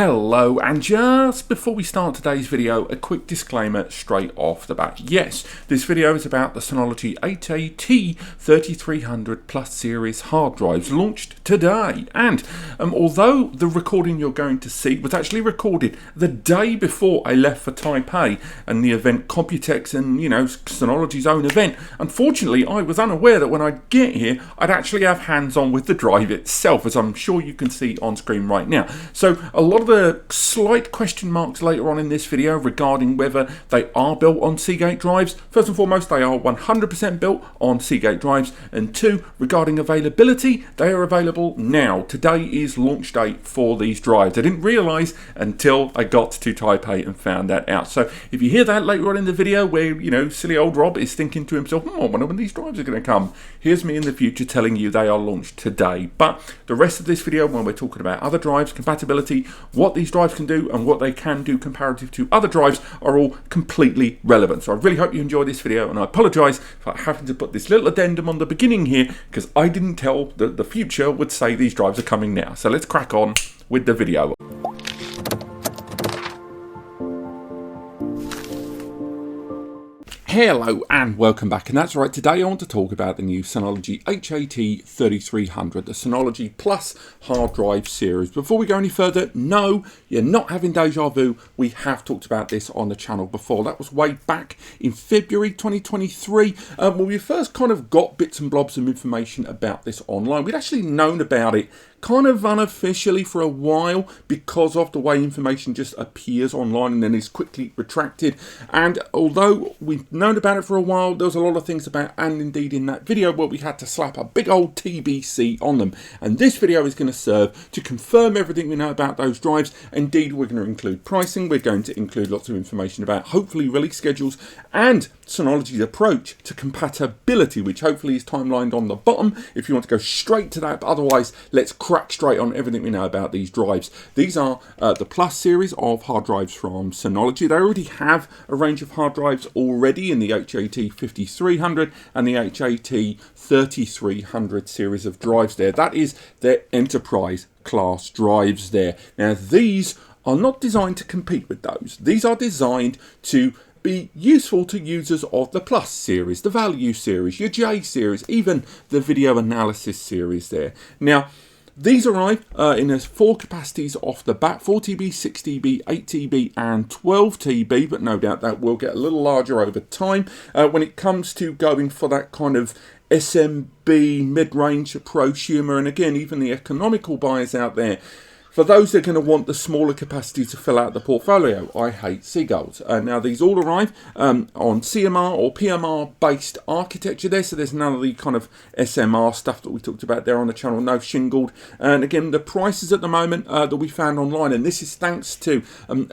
Hello, and just before we start today's video, a quick disclaimer straight off the bat. Yes, this video is about the Synology HAT3300 Plus series hard drives launched today. And although the recording you're going to see was actually recorded the day before I left for Taipei and the event Computex and, Synology's own event, unfortunately I was unaware that when I get here, I'd actually have hands-on with the drive itself, as I'm sure you can see on screen right now. So a lot of the slight question marks later on in this video regarding whether they are built on Seagate drives. First and foremost, they are 100% built on Seagate drives, and two, regarding availability, they are available now. Today is launch date for these drives. I didn't realise until I got to Taipei and found that out. So if you hear that later on in the video where, silly old Rob is thinking to himself, I wonder when these drives are going to come, here's me in the future telling you they are launched today. But the rest of this video, when we're talking about other drives, compatibility, what these drives can do and what they can do comparative to other drives, are all completely relevant. So I really hope you enjoy this video, and I apologise for having to put this little addendum on the beginning here because I didn't tell that the future would say these drives are coming now. So let's crack on with the video. Hello and welcome back, and that's right, today I want to talk about the new Synology HAT3300, the Synology Plus hard drive series. Before we go any further, no, you're not having deja vu. We have talked about this on the channel before. That was way back in February 2023 when we first kind of got bits and blobs of information about this online. We'd actually known about it kind of unofficially for a while because of the way information just appears online and then is quickly retracted. And although we've known about it for a while, there was a lot of things about, and indeed in that video, where we had to slap a big old TBC on them. And this video is going to serve to confirm everything we know about those drives. Indeed, we're going to include pricing, we're going to include lots of information about hopefully release schedules and Synology's approach to compatibility, which hopefully is timelined on the bottom if you want to go straight to that. But otherwise, let's crack straight on everything we know about these drives. These are the Plus series of hard drives from Synology. They already have a range of hard drives already in the HAT5300 and the HAT3300 series of drives there. That is their enterprise class drives there. Now, these are not designed to compete with those. These are designed to be useful to users of the Plus series, the Value series, your J series, even the video analysis series there. Now, these arrive in 4 capacities off the bat: 4TB, 6TB, 8TB and 12TB, but no doubt that will get a little larger over time when it comes to going for that kind of SMB mid-range prosumer, and again, even the economical buyers out there. For those that are going to want the smaller capacity to fill out the portfolio, I hate seagulls. Now, these all arrive on CMR or PMR based architecture there, so there's none of the kind of SMR stuff that we talked about there on the channel, no shingled. And again, the prices at the moment that we found online, and this is thanks to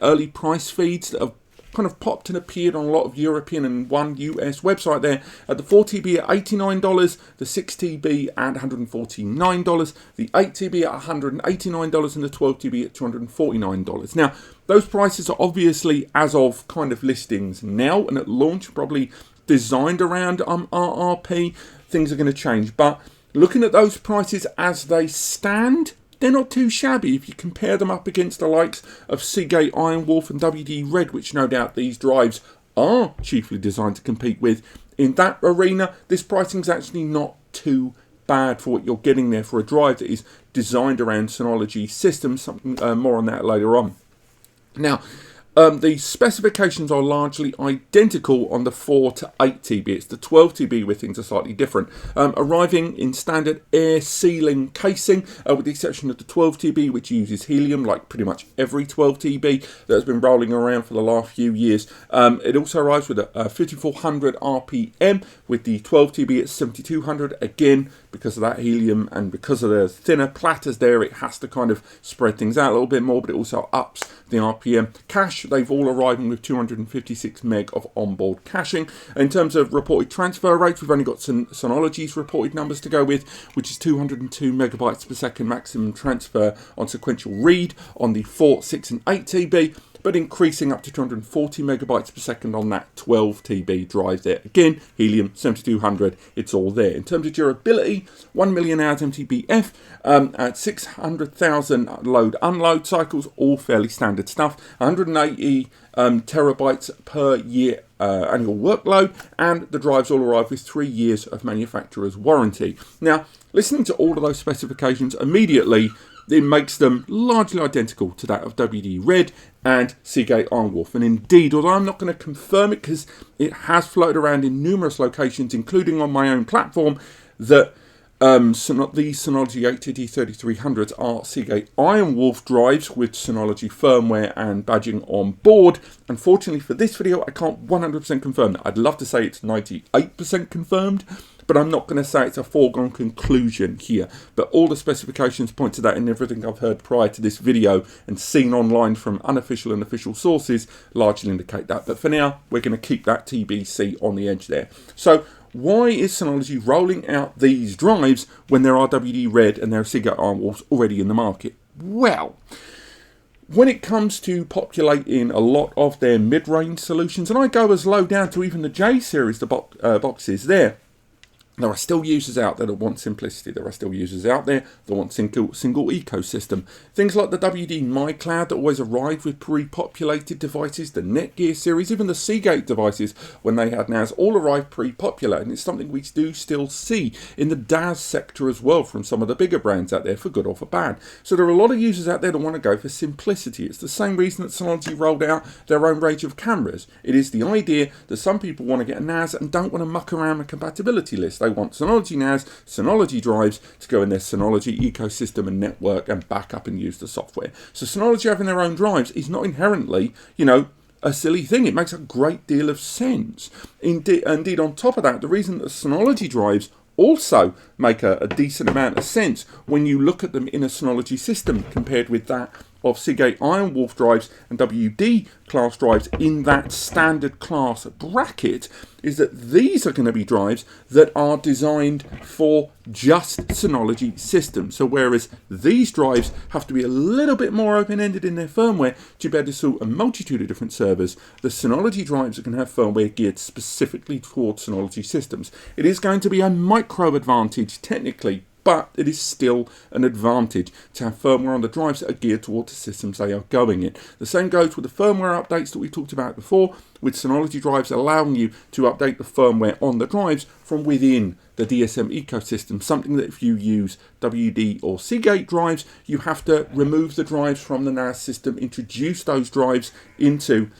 early price feeds that have kind of popped and appeared on a lot of European and one US website there. The 4TB at $89, the 6TB at $149, the 8TB at $189 and the 12TB at $249. Now, those prices are obviously as of kind of listings now, and at launch probably designed around RRP. Things are going to change, but looking at those prices as they stand, they're not too shabby if you compare them up against the likes of Seagate Ironwolf and WD Red, which no doubt these drives are chiefly designed to compete with. In that arena, this pricing is actually not too bad for what you're getting there for a drive that is designed around Synology systems. Something more on that later on. Now, the specifications are largely identical on the 4 to 8TB. It's the 12TB where things are slightly different. Arriving in standard air sealing casing, with the exception of the 12TB, which uses helium, like pretty much every 12TB that has been rolling around for the last few years. It also arrives with a 5400 RPM, with the 12TB at 7200. Again, because of that helium and because of the thinner platters there, it has to kind of spread things out a little bit more, but it also ups the RPM. Cache, they've all arriving with 256 meg of onboard caching. In terms of reported transfer rates, we've only got Synology's reported numbers to go with, which is 202 megabytes per second maximum transfer on sequential read on the 4, 6 and 8TB. but increasing up to 240 megabytes per second on that 12 TB drive there. Again, Helium 7200, it's all there. In terms of durability, 1 million hours MTBF at 600,000 load unload cycles, all fairly standard stuff. 180 terabytes per year annual workload, and the drives all arrive with 3 years of manufacturer's warranty. Now, listening to all of those specifications immediately, it makes them largely identical to that of WD Red and Seagate Iron Wolf. And indeed, although I'm not going to confirm it because it has floated around in numerous locations, including on my own platform, that these Synology HAT3300s are Seagate Iron Wolf drives with Synology firmware and badging on board. Unfortunately for this video, I can't 100% confirm that. I'd love to say it's 98% confirmed, but I'm not going to say it's a foregone conclusion here. But all the specifications point to that, and everything I've heard prior to this video and seen online from unofficial and official sources largely indicate that. But for now, we're going to keep that TBC on the edge there. So why is Synology rolling out these drives when there are WD Red and there are Seagate Iron Wolves already in the market? Well, when it comes to populating a lot of their mid-range solutions, and I go as low down to even the J series, the boxes there are still users out there that want simplicity. There are still users out there that want single ecosystem. Things like the WD MyCloud that always arrive with pre-populated devices, the Netgear series, even the Seagate devices when they had NAS, all arrive pre-populated. And it's something we do still see in the DAS sector as well from some of the bigger brands out there, for good or for bad. So there are a lot of users out there that want to go for simplicity. It's the same reason that Synology rolled out their own range of cameras. It is the idea that some people want to get a NAS and don't want to muck around a compatibility list. They want Synology NAS, Synology drives to go in their Synology ecosystem and network and back up and use the software. So Synology having their own drives is not inherently, a silly thing. It makes a great deal of sense. Indeed, on top of that, the reason that Synology drives also make a decent amount of sense when you look at them in a Synology system compared with that of Seagate Iron Wolf drives and WD class drives in that standard class bracket is that these are going to be drives that are designed for just Synology systems. So whereas these drives have to be a little bit more open-ended in their firmware to be able to suit a multitude of different servers, the Synology drives are going to have firmware geared specifically towards Synology systems. It is going to be a micro advantage technically, but it is still an advantage to have firmware on the drives that are geared towards the systems they are going in. The same goes with the firmware updates that we talked about before, with Synology drives allowing you to update the firmware on the drives from within the DSM ecosystem, something that if you use WD or Seagate drives, you have to remove the drives from the NAS system, introduce those drives into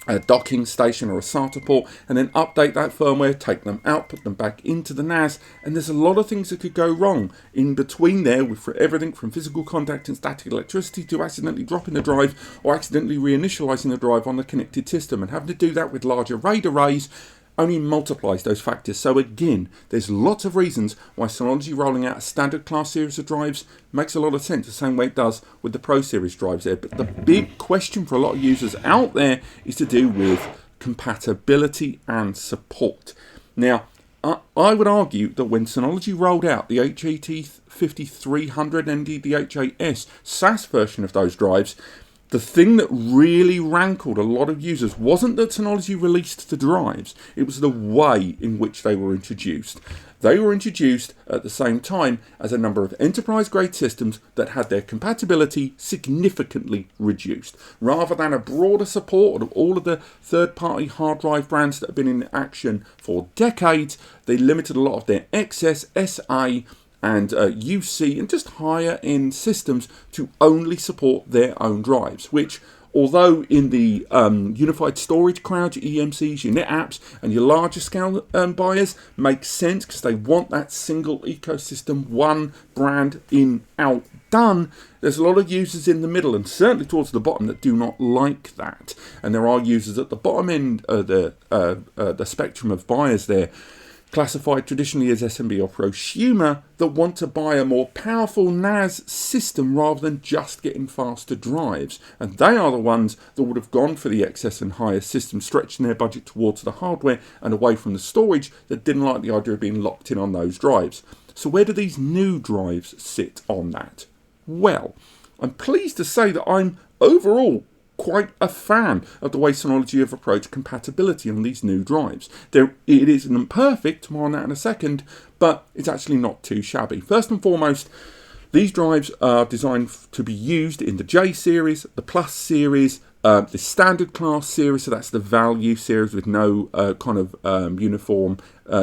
a docking station or a SATA port, and then update that firmware, take them out, put them back into the NAS, and there's a lot of things that could go wrong in between there with everything from physical contact and static electricity to accidentally dropping the drive or accidentally reinitializing the drive on the connected system, and having to do that with larger RAID arrays only multiplies those factors. So again, there's lots of reasons why Synology rolling out a standard class series of drives makes a lot of sense, the same way it does with the Pro Series drives there. But the big question for a lot of users out there is to do with compatibility and support. Now, I would argue that when Synology rolled out the HAT3300 and indeed the HAS SAS version of those drives, the thing that really rankled a lot of users wasn't that Synology released the drives, it was the way in which they were introduced. They were introduced at the same time as a number of enterprise-grade systems that had their compatibility significantly reduced. Rather than a broader support of all of the third-party hard drive brands that have been in action for decades, they limited a lot of their XS, SA, and UC and just higher end systems to only support their own drives, which, although in the unified storage crowd, your EMCs, your NetApps, and your larger scale buyers makes sense because they want that single ecosystem, one brand in, out, done. There's a lot of users in the middle and certainly towards the bottom that do not like that. And there are users at the bottom end of the spectrum of buyers there, classified traditionally as SMB or prosumer, that want to buy a more powerful NAS system rather than just getting faster drives. And they are the ones that would have gone for the XS and higher system, stretching their budget towards the hardware and away from the storage, that didn't like the idea of being locked in on those drives. So where do these new drives sit on that? Well, I'm pleased to say that I'm overall quite a fan of the way Synology have approached compatibility on these new drives. It isn't perfect, more on that in a second, but it's actually not too shabby. First and foremost, these drives are designed to be used in the J series, the Plus series, the standard class series, so that's the value series with no uniform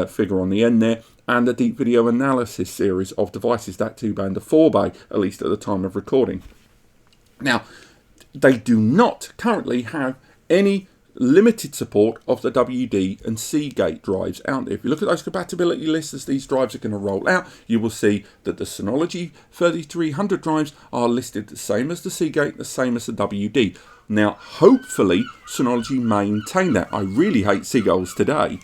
figure on the end there, and the deep video analysis series of devices, that 2-bay and the 4-bay, at least at the time of recording. Now, they do not currently have any limited support of the WD and Seagate drives out there. If you look at those compatibility lists as these drives are going to roll out, you will see that the Synology 3300 drives are listed the same as the Seagate, the same as the WD. Now, hopefully, Synology maintain that. I really hate seagulls today.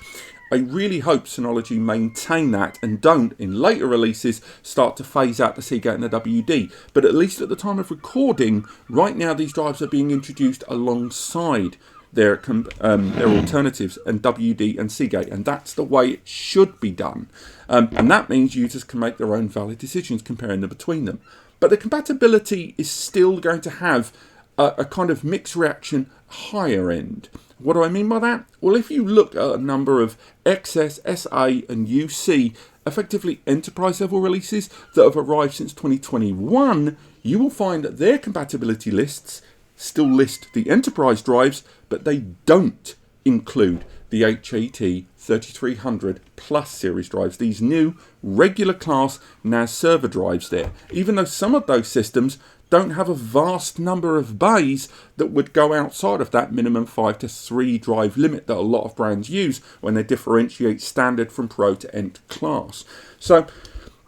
I really hope Synology maintain that and don't, in later releases, start to phase out the Seagate and the WD. But at least at the time of recording, right now these drives are being introduced alongside their alternatives and WD and Seagate, and that's the way it should be done. And that means users can make their own valid decisions comparing them between them. But the compatibility is still going to have a kind of mixed reaction higher end. What do I mean by that? Well, if you look at a number of XS, SA and UC, effectively enterprise level releases that have arrived since 2021, you will find that their compatibility lists still list the enterprise drives, but they don't include the HAT3300 Plus series drives, these new regular class NAS server drives there, even though some of those systems don't have a vast number of bays that would go outside of that minimum 5 to 3 drive limit that a lot of brands use when they differentiate standard from pro to nth class. So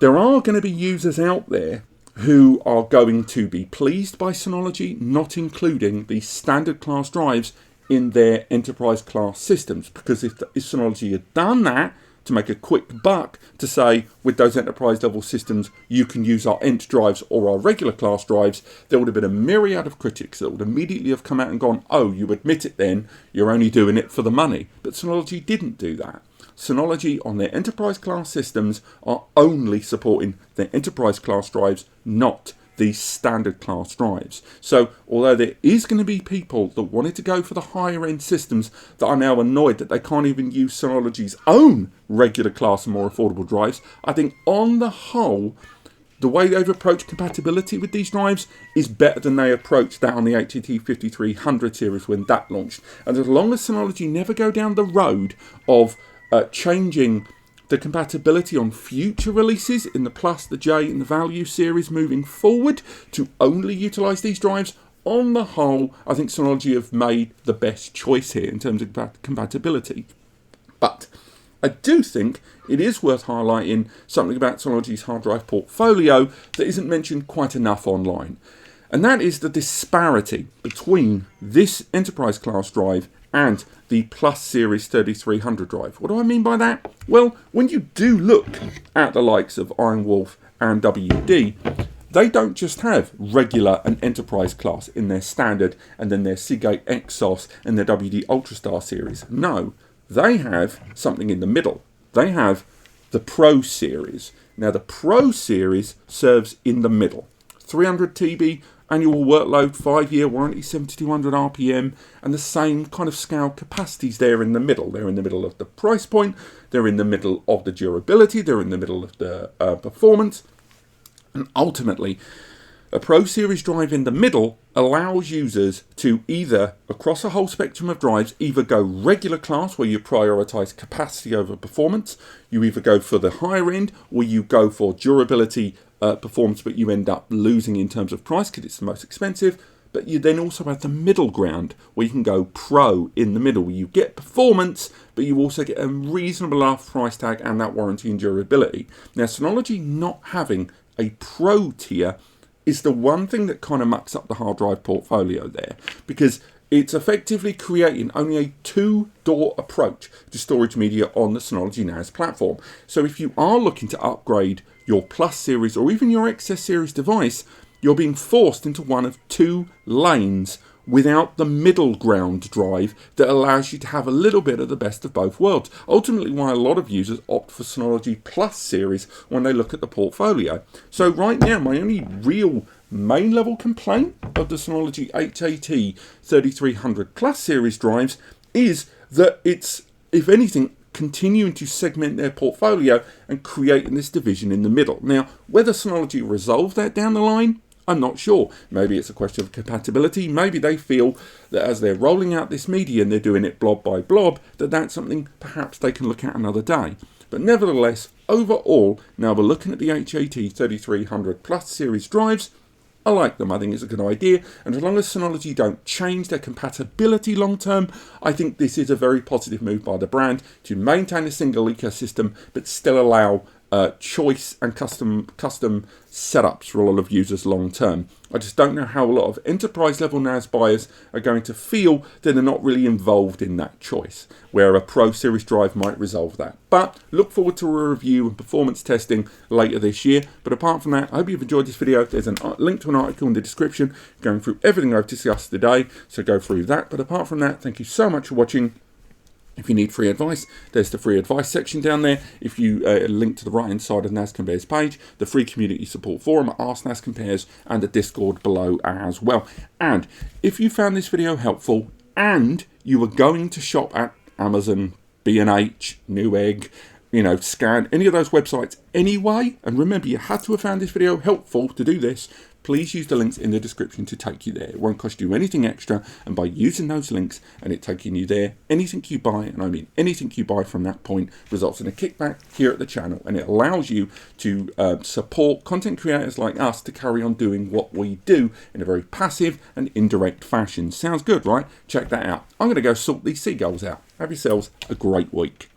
there are going to be users out there who are going to be pleased by Synology not including the standard class drives in their enterprise class systems, because if Synology had done that to make a quick buck, to say with those enterprise level systems you can use our ENT drives or our regular class drives, there would have been a myriad of critics that would immediately have come out and gone, oh, you admit it then, you're only doing it for the money. But Synology didn't do that. Synology on their enterprise class systems are only supporting their enterprise class drives, not these standard class drives. So although there is going to be people that wanted to go for the higher end systems that are now annoyed that they can't even use Synology's own regular class and more affordable drives, I think on the whole the way they've approached compatibility with these drives is better than they approached that on the HAT3300 series when that launched. And as long as Synology never go down the road of changing the compatibility on future releases in the Plus, the J and the Value series moving forward to only utilise these drives, on the whole, I think Synology have made the best choice here in terms of compatibility. But I do think it is worth highlighting something about Synology's hard drive portfolio that isn't mentioned quite enough online. And that is the disparity between this enterprise class drive and the Plus Series 3300 drive. What do I mean by that? Well, when you do look at the likes of Iron Wolf and WD, they don't just have regular and enterprise class in their standard and then their Seagate Exos and their WD Ultrastar series. No, they have something in the middle. They have the Pro series. Now the Pro series serves in the middle. 300 TB annual workload, 5-year warranty, 7200 RPM, and the same kind of scale capacities there in the middle. They're in the middle of the price point, they're in the middle of the durability, they're in the middle of the performance, and ultimately, a Pro Series drive in the middle allows users to either, across a whole spectrum of drives, either go regular class where you prioritise capacity over performance, you either go for the higher end, or you go for durability, performance, but you end up losing in terms of price because it's the most expensive. But you then also have the middle ground where you can go Pro in the middle, where you get performance, but you also get a reasonable enough price tag and that warranty and durability. Now, Synology not having a Pro tier is the one thing that kind of mucks up the hard drive portfolio there, because it's effectively creating only a two-door approach to storage media on the Synology NAS platform. So if you are looking to upgrade your Plus series or even your XS series device, you're being forced into one of two lanes without the middle ground drive that allows you to have a little bit of the best of both worlds. Ultimately why a lot of users opt for Synology Plus series when they look at the portfolio. So right now my only real main level complaint of the Synology HAT3300 Plus series drives is that it's, if anything, continuing to segment their portfolio and creating this division in the middle. Now, whether Synology resolve that down the line, I'm not sure. Maybe it's a question of compatibility. Maybe they feel that as they're rolling out this media and they're doing it blob by blob, that that's something perhaps they can look at another day. But nevertheless, overall, now we're looking at the HAT3300 Plus series drives, I like them. I think it's a good idea. And as long as Synology don't change their compatibility long term, I think this is a very positive move by the brand to maintain a single ecosystem, but still allow choice and custom setups for a lot of users long term. I just don't know how a lot of enterprise level NAS buyers are going to feel that they're not really involved in that choice, where a Pro Series drive might resolve that. But look forward to a review and performance testing later this year. But apart from that, I hope you've enjoyed this video. There's a link to an article in the description going through everything I've discussed today, so go through that. But apart from that, thank you so much for watching. If you need free advice, there's the free advice section down there. If you link to the right hand side of NAS Compares page, the free community support forum, Ask NAS Compares, and the Discord below as well. And if you found this video helpful and you were going to shop at Amazon, B&H, Newegg, Scan, any of those websites anyway, and remember, you had to have found this video helpful to do this, please use the links in the description to take you there. It won't cost you anything extra, and by using those links and it taking you there, anything you buy, and I mean anything you buy from that point, results in a kickback here at the channel, and it allows you to support content creators like us to carry on doing what we do in a very passive and indirect fashion. Sounds good, right? Check that out. I'm going to go sort these seagulls out. Have yourselves a great week.